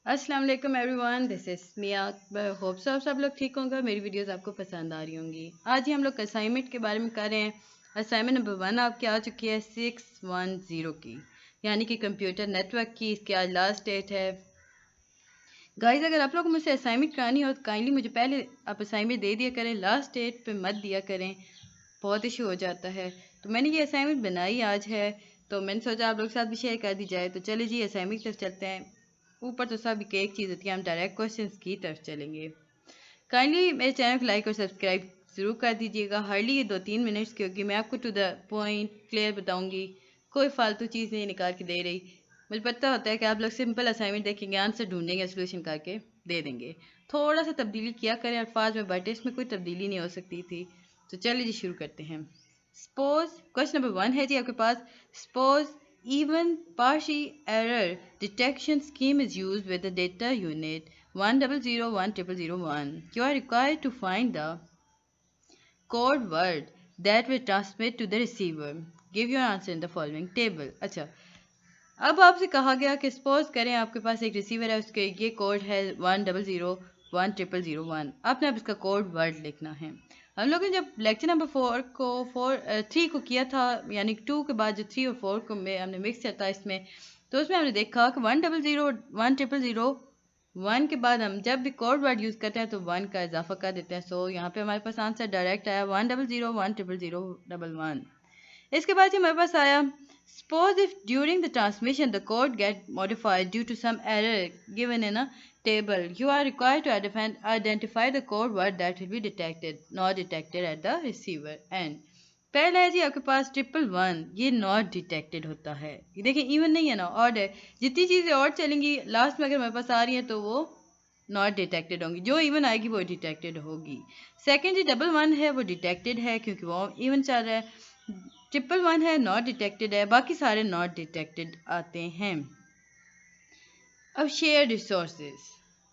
अस्सलाम वालेकुम everyone, this is Miya. Hope सब लोग ठीक होंगे। मेरी वीडियोस आपको पसंद आ रही होंगी। आज ही हम लोग असाइनमेंट के बारे में कर रहे हैं। असाइनमेंट नंबर 1 आपकी आ चुकी है 610 की, यानी कि कंप्यूटर नेटवर्क की। इसकी आज लास्ट डेट है। गाइस, अगर आप लोग को मुझसे असाइनमेंट करानी हो तो काइंडली मुझे पहले आप असाइनमेंट दे दिया करें, लास्ट डेट पे मत दिया करें, बहुत इशू हो जाता है। तो मैंने ये असाइनमेंट बनाई आज है, तो मैंने सोचा आप लोग के साथ भी शेयर कर दी जाए। तो चले जी असाइनमेंट की तरफ चलते हैं। ऊपर तो सब एक चीज़ होती है, हम डायरेक्ट क्वेश्चंस की तरफ चलेंगे। काइंडली मेरे चैनल को लाइक और सब्सक्राइब ज़रूर कर दीजिएगा। हार्डली ये 2-3 मिनट्स की होगी। मैं आपको टू द पॉइंट क्लियर बताऊंगी, कोई फालतू चीज़ नहीं निकाल के दे रही। मुझे पता होता है कि आप लोग सिंपल असाइनमेंट देखेंगे, आंसर ढूंढेंगे, सोल्यूशन करके दे देंगे। थोड़ा सा तब्दीली किया करें अल्फाज में, बट इसमें कोई तब्दीली नहीं हो सकती थी। तो चलिए जी शुरू करते हैं। सपोज क्वेश्चन नंबर 1 है जी आपके पास। Suppose even partial error detection scheme is used with the data unit 1001001. You are required to find the code word that will transmit to the receiver. Give your answer in the following table. अच्छा, अब आपसे कहा गया कि suppose करें आपके पास एक receiver है, उसके ये कोड है 1001001. आपने अब इसका कोड वर्ड लिखना है। हम लोगों ने जब लेक्चर नंबर 3 को किया था, यानी 2 के बाद जो 3 और 4 को में हमने मिक्स किया था इसमें, तो उसमें हमने देखा कि 1001001 के बाद हम जब भी कोड वर्ड यूज़ करते हैं तो 1 का इजाफा कर देते हैं। सो यहाँ पे हमारे पास आंसर डायरेक्ट आया 1001001. इसके बाद हमारे पास आया suppose if during the transmission the code get modified due to some error given in a table, you are required to identify the code word that will be not detected at the receiver end. पहला है जी आपके पास 111, ये not detected होता है। ये देखिए even नहीं है ना, ऑड है। जितनी चीज़ें ऑड चलेंगी लास्ट में अगर हमारे पास आ रही हैं तो वो नॉट डिटेक्टेड होंगी, जो इवन आएगी वो डिटेक्टेड होगी। सेकेंड जी 11 है, वो डिटेक्टेड है क्योंकि वो इवन चल रहा है। 111 है, नॉट डिटेक्टेड है, बाकी सारे नॉट डिटेक्टेड आते हैं। अब शेयर रिसोर्सेज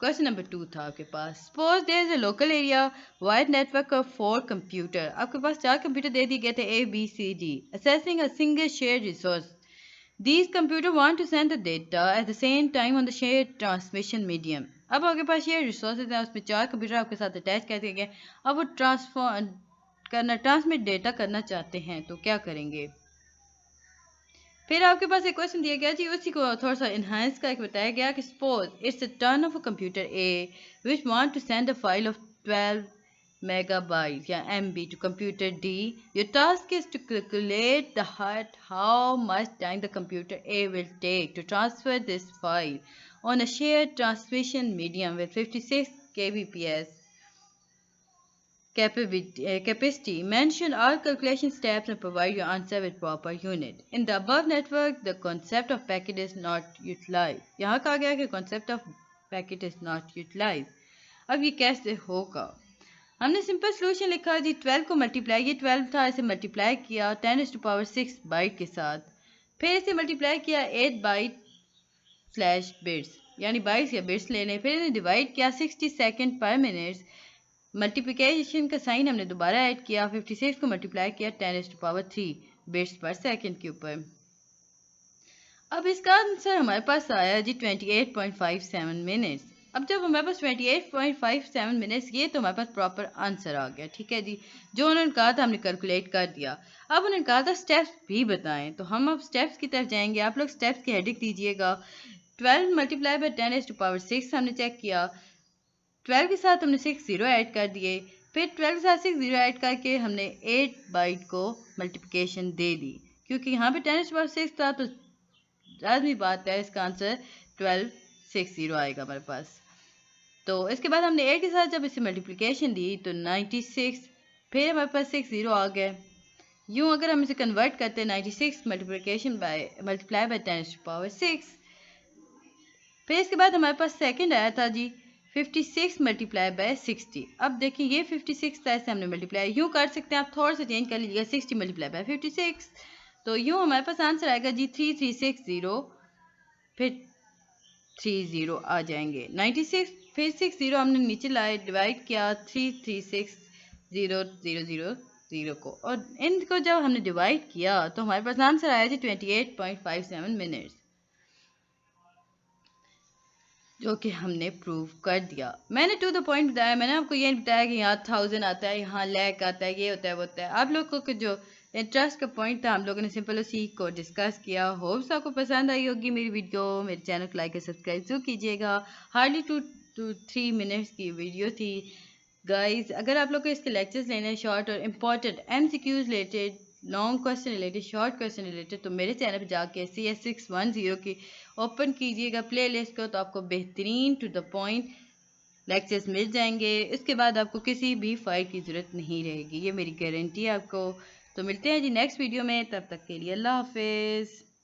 क्वेश्चन नंबर 2 था आपके पास। Suppose there is a local area wide network of 4 computer. आपके पास 4 कंप्यूटर दे दिए गए थे A B C D, assessing a single share resource. These computers want to send the data at the same time on the shared transmission medium. अब आपके पास ये resources हैं, उसमें 4 कंप्यूटर आपके साथ अटैच कर दिए गए। अब वो ट्रांसमिट डेटा करना चाहते हैं, तो क्या करेंगे? फिर आपके पास एक क्वेश्चन दिया गया जी, उसी को थोड़ा सा इन्हांस करके बताया गया कि suppose it's the turn of a computer A which want to send a file of 12 megabytes या MB to computer D. Your task is to calculate how much time the computer A will take to transfer this file on a shared transmission medium with 56 kbps capacity. Mention all calculation steps and provide your answer with proper unit. In the above network, the concept of packet is not utilized. यहाँ कहा गया कि concept of packet is not utilized. अब ये कैसे होगा? हमने simple solution लिखा जी, 12 को मल्टीप्लाई, ये 12 था, इसे मल्टीप्लाई किया 10⁻6 बाइट के साथ, फिर इसे मल्टीप्लाई किया 8 बाइट स्लैश बिट्स, यानी बाइट्स या बिट्स लेने, फिर इन्हें डिवाइड किया 60 सेकेंड पर मिनट। मल्टीप्लिकेशन का साइन हमने दोबारा ऐड किया, 56 को मल्टीप्लाई किया 10⁻3 बिट्स पर सेकेंड के ऊपर। अब इसका आंसर हमारे पास आया जी 28.57 मिनट्स। अब जब हमारे पास 28.57 मिनट्स, ये तो हमारे पास प्रॉपर आंसर आ गया। ठीक है जी, जो उन्होंने कहा था हमने कैलकुलेट कर दिया। अब उन्होंने कहा था स्टेप्स भी बताएं, तो हम अब स्टेप्स की तरफ जाएंगे। आप लोग स्टेप्स की हेडिंग दीजिएगा। 12 मल्टीप्लाई बाई 10⁻6 हमने चेक किया, 12 के साथ हमने 6 ज़ीरो ऐड कर दिए, फिर 12 के साथ 6 ज़ीरो ऐड करके हमने 8 बाइट को मल्टीप्लिकेशन दे दी, क्योंकि यहाँ पे 10⁻6 था तो लाजमी बात है इसका आंसर 1260 आएगा हमारे पास। तो इसके बाद हमने 8 के साथ जब इसे मल्टीप्लिकेशन दी तो 96, फिर हमारे पास 6 ज़ीरो आ गए। यूँ अगर हम इसे कन्वर्ट करते हैं 96 मल्टीप्लाई बाय 10⁻6, फिर इसके बाद हमारे पास सेकंड आया था जी 56 मल्टीप्लाई बाय 60। अब देखिए ये 56 था, ऐसे हमने मल्टीप्लाई यूँ कर सकते हैं, आप थोड़ा सा चेंज कर लीजिएगा 60 मल्टीप्लाई बाय 56, तो यूँ हमारे पास आंसर आएगा जी 3360, फिर 30 आ जाएंगे 96, फिर 60 हमने नीचे लाए, डिवाइड किया 3360 को, और इनको जब हमने डिवाइड किया तो हमारे पास आंसर आया जी 28.57 मिनट्स। जो कि हमने प्रूव कर दिया। मैंने टू द पॉइंट बताया, मैंने आपको ये नहीं बताया कि यहाँ 1000 आता है, यहाँ लैक आता है, ये होता है वो होता है। आप लोगों को जो इंटरेस्ट का पॉइंट था हम लोगों ने सिंपल उसी को डिस्कस किया। होप्स आपको पसंद आई होगी मेरी वीडियो। मेरे चैनल को लाइक और सब्सक्राइब जरूर कीजिएगा। हार्डली 2 to 3 मिनट्स की वीडियो थी गाइस। अगर आप लोग को इसके लेक्चर्स लेने हैं शॉर्ट और important MCQs related, long question related, short question related, तो मेरे चैनल पर जाके CS610 की ओपन कीजिएगा प्ले लिस्ट को, तो आपको बेहतरीन टू द पॉइंट लेक्चर्स मिल जाएंगे। इसके बाद आपको किसी भी फाइल की ज़रूरत नहीं रहेगी, ये मेरी गारंटी है आपको। तो मिलते हैं जी नेक्स्ट वीडियो में, तब तक के लिए अल्लाह हाफिज़।